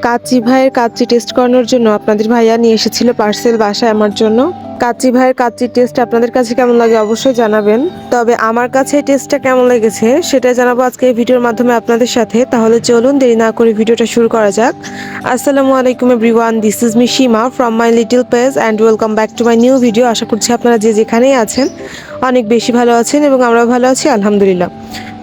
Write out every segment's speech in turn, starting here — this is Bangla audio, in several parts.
কাচ্চি ভাইয়ের কাচ্চি টেস্ট করানোর জন্য আপনাদের ভাইয়া নিয়ে এসেছিল পার্সেল বাসায় আমার জন্য। কাচ্চি ভাইয়ের কাচ্চির টেস্ট আপনাদের কাছে কেমন লাগে অবশ্যই জানাবেন। তবে আমার কাছে এই টেস্টটা কেমন লেগেছে সেটা জানাবো আজকে এই ভিডিওর মাধ্যমে আপনাদের সাথে। তাহলে চলুন দেরি না করে ভিডিওটা শুরু করা যাক। আসসালামু আলাইকুম everyone, this is me Seema from my little page and welcome back to my new video. আশা করছি আপনারা যে যেখানেই আছেন অনেক বেশি ভালো আছেন এবং আমরাও ভালো আছি আলহামদুলিল্লাহ।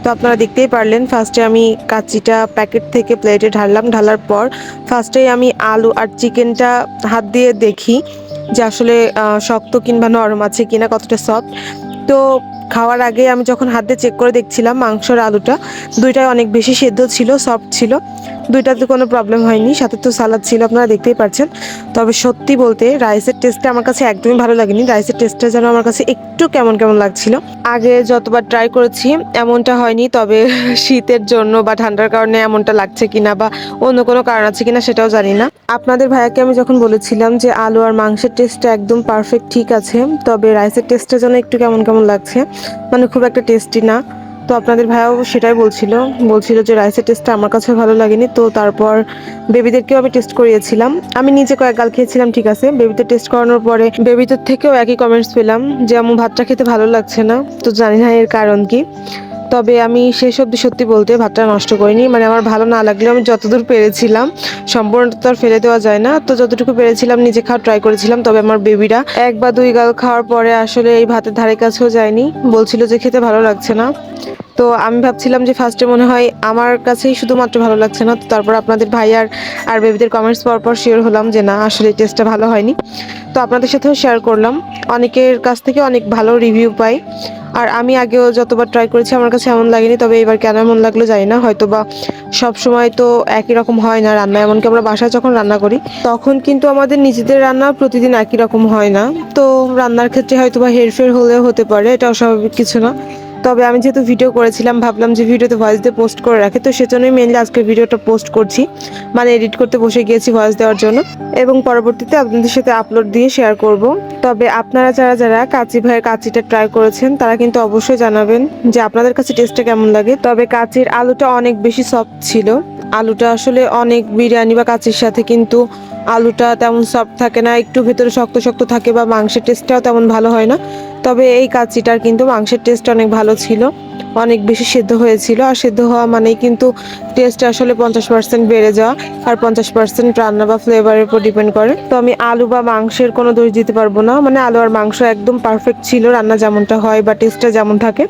তো আপনারা দেখতেই পারলেন, ফার্স্টে আমি কাচ্চিটা প্যাকেট থেকে প্লেটে ঢাললাম। ঢালার পর ফার্স্টেই আমি আলু আর চিকেনটা হাত দিয়ে দেখি যে আসলে শক্ত কিংবা নরম আছে কিনা, কতটা সফট। তো খাওয়ার আগে আমি যখন হাত দিয়ে চেক করে দেখছিলাম মাংসর আলুটা, দুইটাই অনেক বেশি সেদ্ধ ছিল, সফট ছিল, দুইটাতে কোনো প্রবলেম হয়নি। সাথে তো সালাদ ছিল, আপনারা দেখতেই পাচ্ছেন। তবে সত্যি বলতে রাইসের টেস্টটা আমার কাছে একদমই ভালো লাগেনি। রাইসের টেস্টটা যেন আমার কাছে একটু কেমন কেমন লাগছিল। আগে যতবার ট্রাই করেছি এমনটা হয়নি, তবে শীতের জন্য বা ঠান্ডার কারণে এমনটা লাগছে কিনা বা অন্য কোনো কারণ আছে কিনা সেটাও জানি না। আপনাদের ভাইয়াকে আমি যখন বলেছিলাম যে আলু আর মাংসের টেস্টটা একদম পারফেক্ট ঠিক আছে, তবে রাইসের টেস্টটা যেন একটু কেমন কেমন লাগছে, মানে খুব একটা টেস্টি না। তো আপনাদের ভাইয়াও সেটাই বলছিল যে রাইসের টেস্টটা আমার কাছে ভালো লাগেনি। তো তারপর বেবিদেরকেও আমি টেস্ট করিয়েছিলাম। আমি নিজে কয়েক গাল খেয়েছিলাম, ঠিক আছে। বেবিদের টেস্ট করানোর পরে বেবিদের থেকেও একই কমেন্টস পেলাম যে আমার ভাতটা খেতে ভালো লাগছে না। তো জানি না এর কারণ কি। তবে আমি শেষ অবধি সত্যি বলতে ভাতটা নষ্ট করিনি, মানে আমার ভালো না লাগলেও আমি যতদূর পেরেছিলাম, সম্পূর্ণ তো আর ফেলে দেওয়া যায় না, তো যতটুকু পেরেছিলাম নিজে খাওয়া ট্রাই করেছিলাম। তবে আমার বেবিরা এক বা দুই গাল খাওয়ার পরে আসলে এই ভাতের ধারে কাছেও যায়নি, বলছিল যে খেতে ভালো লাগছে না। তো আমি ভাবছিলাম যে ফার্স্টে মনে হয় আমার কাছেই শুধুমাত্র ভালো লাগছে না। তো তারপর আপনাদের ভাই আর বেবিদের কমেন্টস পাওয়ার পর শিওর হলাম যে না, আসলে টেস্টটা ভালো হয়নি। তো আপনাদের সাথেও শেয়ার করলাম, অনেকের কাছ থেকে অনেক ভালো রিভিউ পাই। আর আমি আগেও যতবার ট্রাই করেছি আমার কাছে এমন লাগেনি, তবে এবার কেন এমন লাগলো জানি না। হয়তো বা সব সময় তো একই রকম হয় না রান্না, এমনকি আমরা বাসায় যখন রান্না করি তখন কিন্তু আমাদের নিজেদের রান্না প্রতিদিন একই রকম হয় না। তো রান্নার ক্ষেত্রে হয়তো বা হেরফের হলেও হতে পারে, এটা অস্বাভাবিক কিছু না। তবে আমি যেহেতু ভিডিও করেছিলাম, ভাবলাম যে ভিডিওতে ভয়েস দিয়ে পোস্ট করে রাখি, তো সেজন্যই মেনলি আজকে ভিডিওটা পোস্ট করছি, মানে এডিট করতে বসে গিয়েছি ভয়েস দেওয়ার জন্য, এবং পরবর্তীতে আপনাদের সাথে আপলোড দিয়ে শেয়ার করব। তবে আপনারা যারা যারা কাচ্চি ভাইয়ের কাচ্চিটা ট্রাই করেছেন তারা কিন্তু অবশ্যই জানাবেন যে আপনাদের কাছে টেস্টটা কেমন লাগে। তবে কাচ্চির আলুটা অনেক বেশি সফট ছিল। আলুটা আসলে অনেক বিরিয়ানি বা কাচ্চির সাথে কিন্তু আলুটা তেমন সফট থাকে না, একটু ভেতরে শক্ত শক্ত থাকে, বা মাংসের টেস্টটাও তেমন ভালো হয় না। তবে এই কাচ্চিটার কিন্তু মাংসের টেস্ট অনেক ভালো ছিল, অনেক বেশি সেদ্ধ হয়েছিল। আর সেদ্ধ হওয়া মানেই কিন্তু টেস্ট আসলে 50% বেড়ে যাওয়া, আর 50% রান্না বা ফ্লেভারের উপর ডিপেন্ড করে। তো আমি আলু বা মাংসের কোনো দোষ দিতে পারবো না, মানে আলু আর মাংস একদম পারফেক্ট ছিল, রান্না যেমনটা হয় বা টেস্টটা যেমন থাকে।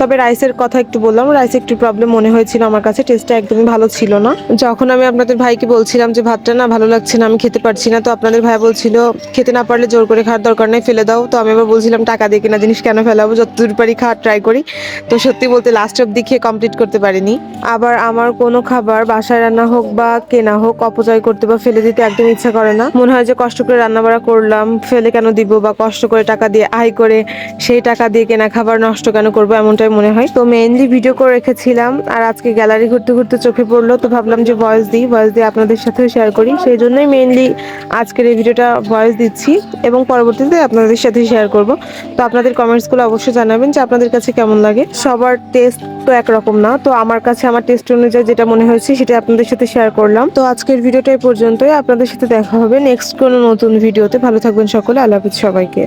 তবে রাইসের কথা একটু বললাম, রাইসে একটু প্রবলেম মনে হয়েছিল আমার কাছে, টেস্টটা একদমই ভালো ছিল না। যখন আমি আপনাদের ভাইকে বলছিলাম যে ভাতটা না ভালো লাগছে না, আমি খেতে পারছি না, তো আপনাদের ভাই বলছিল খেতে না পারলে জোর করে খাওয়ার দরকার নেই, ফেলে দাও। তো আমি আবার বলছিলাম টাকা দিয়ে কেনা জিনিস কেন ফেলাবো, যতদূর পারি খাওয়ার ট্রাই করি। তো সত্যি বলতে লাস্ট অব্দি খেয়ে কমপ্লিট করতে পারিনি। আবার আমার কোনো খাবার বাসায় রান্না হোক বা কেনা হোক অপচয় করতে বা ফেলে দিতে একদম ইচ্ছা করে না। মনে হয় যে কষ্ট করে রান্না বাড়া করলাম, ফেলে কেন দিব, বা কষ্ট করে টাকা দিয়ে আয় করে সেই টাকা দিয়ে কেনা খাবার নষ্ট কেন করবো, এমনটাই মনে হয়। তো মেইনলি ভিডিও করে রেখেছিলাম, আর আজকে গ্যালারি ঘুরতে ঘুরতে চোখে পড়লো, তো ভাবলাম যে ভয়েস দিয়ে আপনাদের সাথেও শেয়ার করি। সেই জন্যই মেইনলি আজকের এই ভিডিওটা ভয়েস দিচ্ছি এবং পরবর্তীতে আপনাদের সাথে শেয়ার করব। তো আপনাদের কমেন্টসগুলো অবশ্যই জানাবেন যে আপনাদের কাছে কেমন লাগে। সবার টেস্ট তো একরকম না, তো আমার কাছে আমার টেস্ট অনুযায়ী যেটা মনে হয়েছে সেটা আপনাদের সাথে শেয়ার করলাম। তো আজকের ভিডিওটা এই পর্যন্তই, আপনাদের সাথে দেখা হবে নেক্সট কোনো নতুন ভিডিওতে। ভালো থাকবেন সকলে, আল্লাহ হাফেজ সবাইকে।